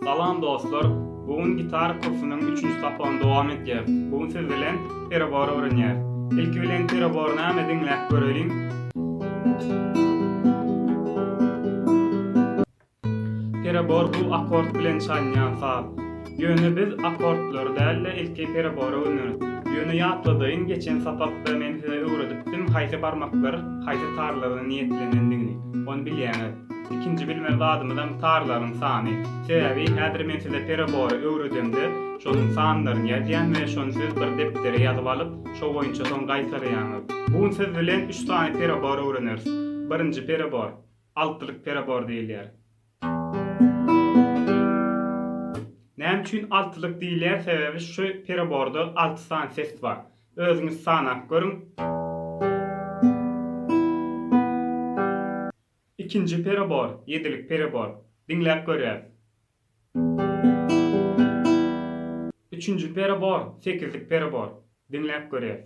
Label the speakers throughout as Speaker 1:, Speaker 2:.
Speaker 1: Salam dostlar, bugün gitar kursunun 3-nji tapyny dowam etýär. Bugün siz bilen perabor öwrenýär. Ilki bilen perabor näme diňläp görelim. Perabor bu akord bilen çalynýan saz. Ýöne biz akordlary däl ilki perabor öwrenýäris. Ýöne ýatladyň geçen sapakda men size öwredipdim. Haýsy barmaklar, haýsy tarlaryny niýetlenendigini. Onu bilýäňiz. İkinci bilme zadymydan tarlaryň sany. Sebebi häzir men size perabory öwredimde, şonuň sanlaryny ýazýan we şonu siz bir deptere ýazyp alyp, şo boýunça soň gaýtarýaňyz. Bugün siz bilen 3 tane perabor öwreneriz. Birinji perabor, altylyk perabor diýilýär. Näme üçin altylyk diýilýär? Sebebi şu peraborda 6 tane ses bar. Özüňiz sanap görüň. İkinci perabor, 7'lik perabor. Dinläp görýär. Üçüncü perabor, 8'lik perabor. Dinläp görýär.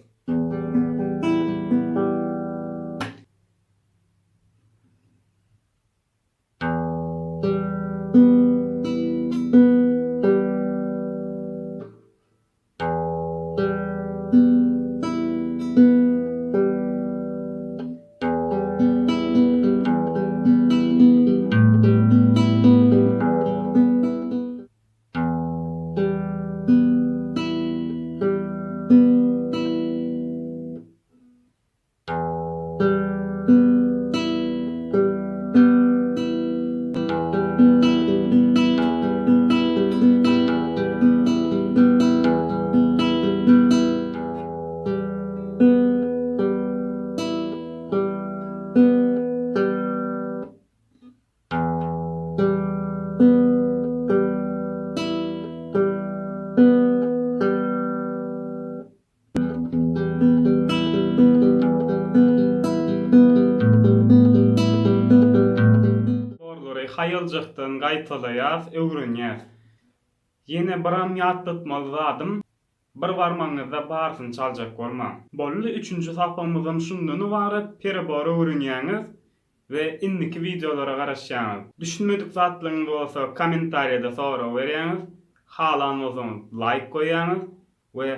Speaker 1: Haýyljakdan gaýtalaýas, öwrenýär. Ýene biram ýatlatmaly zadym, bir barmagyňyzda barsyn çaljak bolmaň. Bolly 3-nji sapamyzdan şundan ibaret perabor öwrenýäňiz we indiki videolara garaşýaňyz. Düşünmedik zatlaryňyz bolsa kommentariýada sorag berýäňiz. Halan bolsaňyz like goýýaňyz we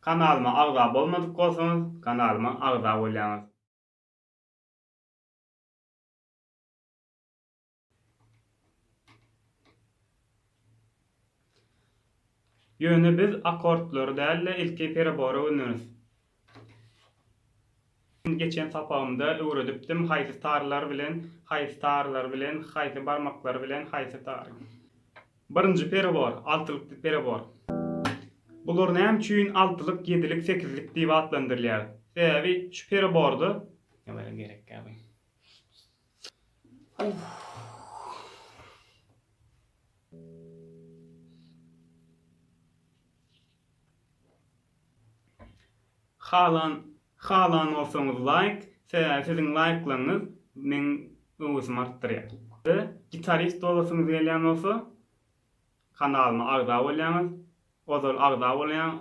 Speaker 1: kanalyma agza bolmadyk bolsaňyz kanalyma agza bolýaňyz. Ýöne biz akordlary däl ilki perabory öwreneriz. Geçen sapağımda öwredipdim haýsy tarlar bilen, haýsy barmaklar bilen, haýsy tar. Birinji perabor, altylyk perabor. Bular näme üçin altylyk, 7'lik, 8'lik diýip adlandyrylýar? Sebebi şu perabordy ýa-da gerek gaby. Halan olsaňyz like, siziň like'laryňyz men öwüsimi artdyrýar. Gitarist bolasyňyz gelýän bolsa kanalyma agza bolýaňyz, ozal agza bolýan.